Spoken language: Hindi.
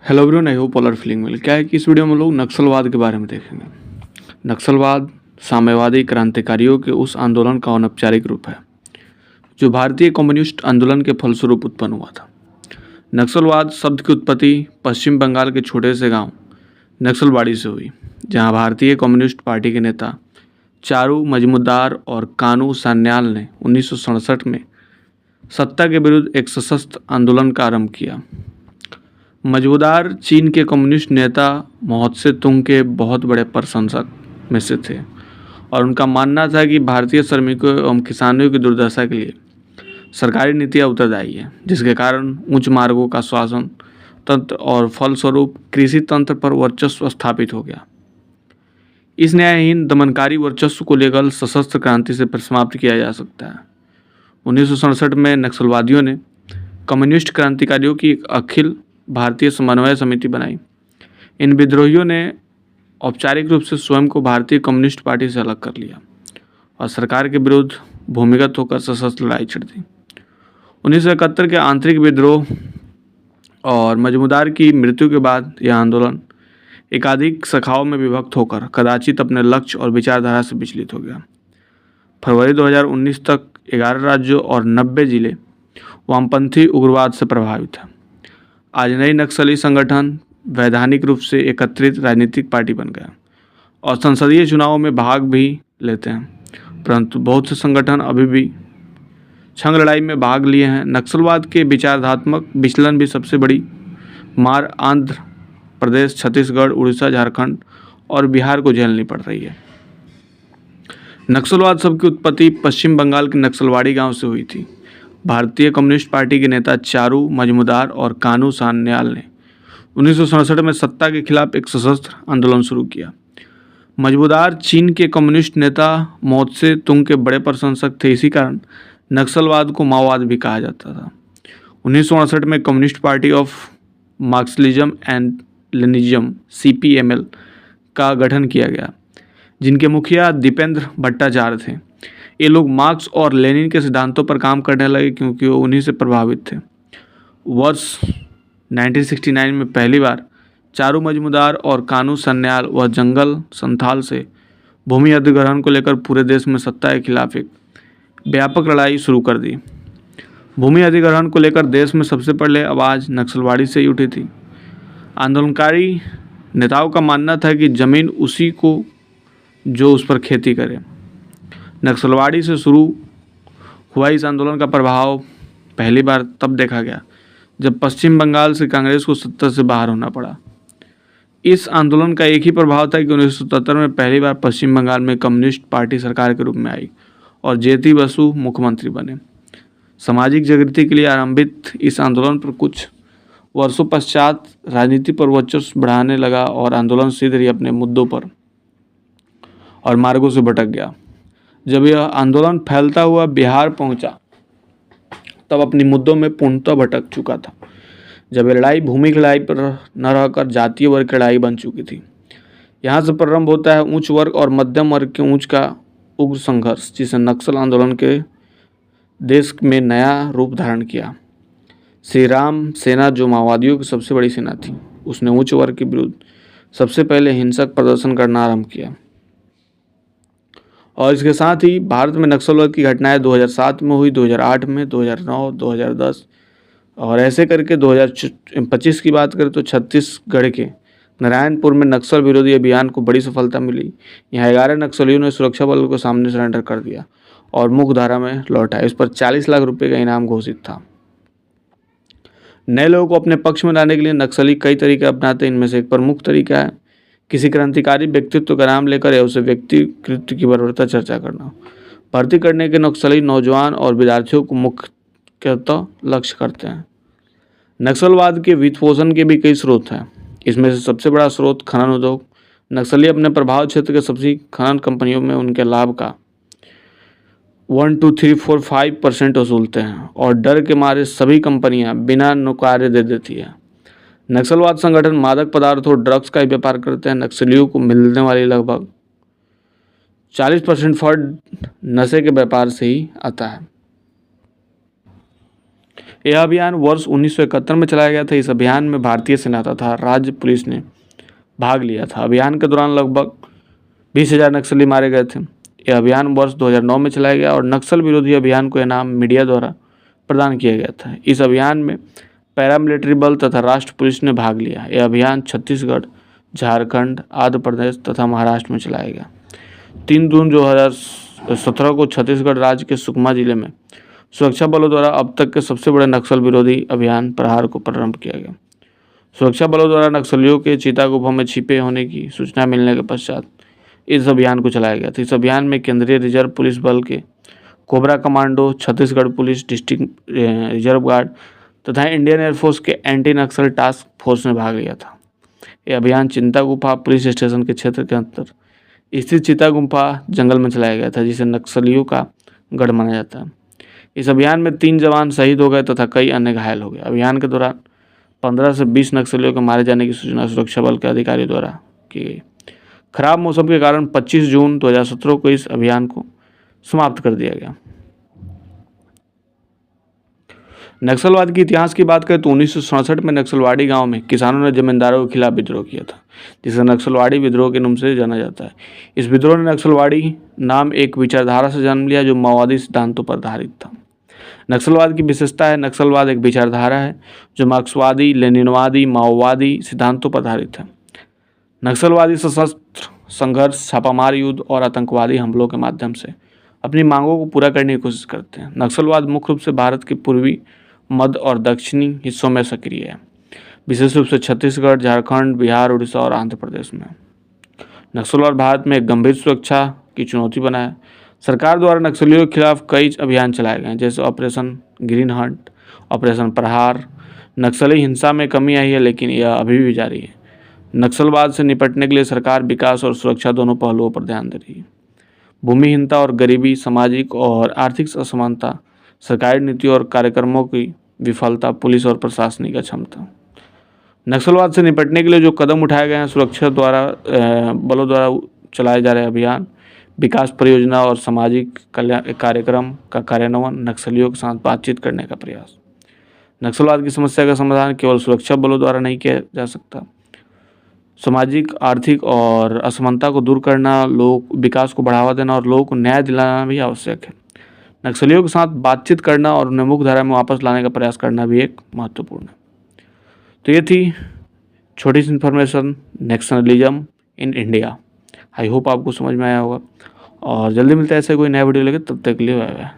Hello everyone, I hope all are feeling well. क्या है कि इस वीडियो में हम लोग नक्सलवाद के बारे में देखेंगे। नक्सलवाद साम्यवादी क्रांतिकारियों के उस आंदोलन का अनौपचारिक रूप है जो भारतीय कम्युनिस्ट आंदोलन के फलस्वरूप उत्पन्न हुआ था। नक्सलवाद शब्द की उत्पत्ति पश्चिम बंगाल के छोटे से गांव नक्सलबाड़ी से हुई, जहां भारतीय कम्युनिस्ट पार्टी के नेता चारू मजमूदार और कानू सान्याल ने 1967 में सत्ता के विरुद्ध एक सशस्त्र आंदोलन का आरंभ किया। मजमूदार चीन के कम्युनिस्ट नेता माओत्से तुंग के बहुत बड़े प्रशंसक में से थे और उनका मानना था कि भारतीय श्रमिकों एवं किसानों की दुर्दशा के लिए सरकारी नीतियाँ उत्तरदायी है, जिसके कारण उच्च मार्गों का शासन तंत्र और फलस्वरूप कृषि तंत्र पर वर्चस्व स्थापित हो गया। इस न्यायहीन दमनकारी वर्चस्व को लेकर सशस्त्र क्रांति से समाप्त किया जा सकता है। 1967 में नक्सलवादियों ने कम्युनिस्ट क्रांतिकारियों की एक अखिल भारतीय समन्वय समिति बनाई। इन विद्रोहियों ने औपचारिक रूप से स्वयं को भारतीय कम्युनिस्ट पार्टी से अलग कर लिया और सरकार के विरुद्ध भूमिगत होकर सशस्त्र लड़ाई छिड़ दी। 1971 के आंतरिक विद्रोह और मजमूदार की मृत्यु के बाद यह आंदोलन एकाधिक शाखाओं में विभक्त होकर कदाचित अपने लक्ष्य और विचारधारा से विचलित हो गया। फरवरी 2019 तक 11 राज्यों और 90 जिले वामपंथी उग्रवाद से प्रभावित हैं। आज नई नक्सली संगठन वैधानिक रूप से एकत्रित राजनीतिक पार्टी बन गया और संसदीय चुनावों में भाग भी लेते हैं, परंतु बहुत से संगठन अभी भी छंग लड़ाई में भाग लिए हैं। नक्सलवाद के विचारधात्मक विचलन भी सबसे बड़ी मार आंध्र प्रदेश, छत्तीसगढ़, उड़ीसा, झारखंड और बिहार को झेलनी पड़ रही है। नक्सलवाद शब्द की उत्पत्ति पश्चिम बंगाल के नक्सलवाड़ी गांव से हुई थी। भारतीय कम्युनिस्ट पार्टी के नेता चारू मजमूदार और कानू सान्याल ने 1967 में सत्ता के खिलाफ एक सशस्त्र आंदोलन शुरू किया। मजमूदार चीन के कम्युनिस्ट नेता माओत्से तुंग के बड़े प्रशंसक थे, इसी कारण नक्सलवाद को माओवाद भी कहा जाता था। 1968 में communist party of Marxism and Leninism CPML का गठन किया गया, जिनके मुखिया दीपेंद्र भट्टाचार्य थे। ये लोग मार्क्स और लेनिन के सिद्धांतों पर काम करने लगे क्योंकि वो उन्हीं से प्रभावित थे। वर्ष 1969 में पहली बार चारू मजमूदार और कानू सान्याल व जंगल संथाल से भूमि अधिग्रहण को लेकर पूरे देश में सत्ता के खिलाफ एक व्यापक लड़ाई शुरू कर दी। भूमि अधिग्रहण को लेकर देश में सबसे पहले आवाज़ नक्सलवाड़ी से ही उठी थी। आंदोलनकारी नेताओं का मानना था कि जमीन उसी को जो उस पर खेती करे। नक्सलवाड़ी से शुरू हुआ इस आंदोलन का प्रभाव पहली बार तब देखा गया जब पश्चिम बंगाल से कांग्रेस को सत्ता से बाहर होना पड़ा। इस आंदोलन का एक ही प्रभाव था कि 1977 में पहली बार पश्चिम बंगाल में कम्युनिस्ट पार्टी सरकार के रूप में आई और जेती बसु मुख्यमंत्री बने। सामाजिक जागृति के लिए आरंभित इस आंदोलन पर कुछ वर्षों पश्चात राजनीति पर वर्चस्व बढ़ाने लगा और आंदोलन सीधे ही अपने मुद्दों पर और मार्गों से भटक गया। जब यह आंदोलन फैलता हुआ बिहार पहुंचा तब अपनी मुद्दों में पूर्णतः भटक चुका था। जब यह लड़ाई भूमि की लड़ाई पर न रहकर जातीय वर्ग की लड़ाई बन चुकी थी। यहाँ से प्रारंभ होता है उच्च वर्ग और मध्यम वर्ग के ऊंच का उग्र संघर्ष, जिसे नक्सल आंदोलन के देश में नया रूप धारण किया। श्री राम सेना, जो माओवादियों की सबसे बड़ी सेना थी, उसने उच्च वर्ग के विरुद्ध सबसे पहले हिंसक प्रदर्शन करना आरंभ किया और इसके साथ ही भारत में नक्सलवाद की घटनाएं 2007 में हुई, 2008 में, 2009, 2010 और ऐसे करके 2025 की बात करें तो छत्तीसगढ़ के नारायणपुर में नक्सल विरोधी अभियान को बड़ी सफलता मिली। यहाँ 11 नक्सलियों ने सुरक्षा बल को सामने सरेंडर कर दिया और मुख्य धारा में लौटा। इस पर 40 लाख रुपए का इनाम घोषित था। नए लोगों को अपने पक्ष में लाने के लिए नक्सली कई तरीके अपनाते हैं। इनमें से एक प्रमुख तरीका है किसी क्रांतिकारी व्यक्तित्व का नाम लेकर या उसे व्यक्तिकृत की बर्बरता चर्चा करना। भर्ती करने के नक्सली नौजवान और विद्यार्थियों को मुख्यतः लक्ष्य करते हैं। नक्सलवाद के वित्तपोषण के भी कई स्रोत हैं। इसमें से सबसे बड़ा स्रोत खनन उद्योग। नक्सली अपने प्रभाव क्षेत्र के सभी खनन कंपनियों में उनके लाभ का 1, 2, 3, 4, 5% वसूलते हैं और डर के मारे सभी कंपनियां बिना नौकरी दे देती है। नक्सलवाद संगठन मादक पदार्थों ड्रग्स का व्यापार करते हैं। नक्सलियों को मिलने वाली लगभग 40% फंड नशे के व्यापार से ही आता है। यह अभियान वर्ष 1971 में चलाया गया था। इस अभियान में भारतीय सेना तथा राज्य पुलिस ने भाग लिया था। अभियान के दौरान लगभग 20,000 नक्सली मारे गए थे। यह अभियान वर्ष 2009 में चलाया गया और नक्सल विरोधी अभियान को इनाम मीडिया द्वारा प्रदान किया गया था। इस अभियान में पैरामिलिट्री बल तथा राष्ट्र पुलिस ने भाग लिया। यह अभियान छत्तीसगढ़, झारखंड, आंध्र प्रदेश तथा महाराष्ट्र में चलाया गया। 3 जून 2017 को छत्तीसगढ़ राज्य के सुकमा जिले में सुरक्षा बलों द्वारा अब तक के सबसे बड़े नक्सल विरोधी अभियान प्रहार को प्रारंभ किया गया। सुरक्षा बलों द्वारा नक्सलियों के चीता गुफा में छिपे होने की सूचना मिलने के पश्चात इस अभियान को चलाया गया था। इस अभियान में केंद्रीय रिजर्व पुलिस बल के cobra commando, Chhattisgarh police, district reserve guard तथा इंडियन एयरफोर्स के एंटी नक्सल टास्क फोर्स ने भाग लिया था। यह अभियान चिंता गुफा पुलिस स्टेशन के क्षेत्र के अंदर स्थित चिता गुफा जंगल में चलाया गया था, जिसे नक्सलियों का गढ़ माना जाता है। इस अभियान में 3 जवान शहीद हो गए तथा कई अन्य घायल हो गए। अभियान के दौरान 15 से 20 नक्सलियों के मारे जाने की सूचना सुरक्षा बल के अधिकारियों द्वारा की गई। खराब मौसम के कारण 25 जून 2017 को इस अभियान को समाप्त कर दिया गया। नक्सलवाद के इतिहास की बात करें तो 1967 में नक्सलवाड़ी गांव में किसानों ने जमींदारों के खिलाफ विद्रोह किया था, जिसे नक्सलवाड़ी विद्रोह के नाम से जाना जाता है। इस विद्रोह ने नक्सलवाड़ी नाम एक विचारधारा से जन्म लिया जो माओवादी सिद्धांतों पर आधारित था। नक्सलवाद की विशेषता है, नक्सलवाद एक विचारधारा है जो मार्क्सवादी, लेनिनवादी, माओवादी सिद्धांतों पर आधारित है। नक्सलवादी सशस्त्र संघर्ष, छापामार युद्ध और आतंकवादी हमलों के माध्यम से अपनी मांगों को पूरा करने की कोशिश करते हैं। नक्सलवाद मुख्य रूप से भारत के पूर्वी, मध्य और दक्षिणी हिस्सों में सक्रिय है, विशेष रूप से छत्तीसगढ़, झारखंड, बिहार, उड़ीसा और आंध्र प्रदेश में। नक्सलवाद भारत में एक गंभीर सुरक्षा की चुनौती बना है। सरकार द्वारा नक्सलियों के खिलाफ कई अभियान चलाए गए हैं, जैसे ऑपरेशन ग्रीन हंट, ऑपरेशन प्रहार। नक्सली हिंसा में कमी आई है, लेकिन यह अभी भी जारी है। नक्सलवाद से निपटने के लिए सरकार विकास और सुरक्षा दोनों पहलुओं पर ध्यान दे रही है। भूमिहीनता और गरीबी, सामाजिक और आर्थिक असमानता, सरकारी नीतियों और कार्यक्रमों की विफलता, पुलिस और प्रशासनिक अक्षमता। नक्सलवाद से निपटने के लिए जो कदम उठाए गए हैं, सुरक्षा बलों द्वारा चलाए जा रहे अभियान, विकास परियोजना और सामाजिक कल्याण कार्यक्रम का कार्यान्वयन, नक्सलियों के साथ बातचीत करने का प्रयास। नक्सलवाद की समस्या का समाधान केवल सुरक्षा बलों द्वारा नहीं किया जा सकता। सामाजिक, आर्थिक और असमानता को दूर करना, लोक विकास को बढ़ावा देना और लोगों को न्याय दिलाना भी आवश्यक है। नक्सलियों के साथ बातचीत करना और उन्हें मुख्य धारा में वापस लाने का प्रयास करना भी एक महत्वपूर्ण है। तो ये थी छोटी सी information Naxalism in India. I hope आपको समझ में आया होगा और जल्दी मिलता है ऐसे कोई नया वीडियो लेकर, तब तक के लिए बाय बाय।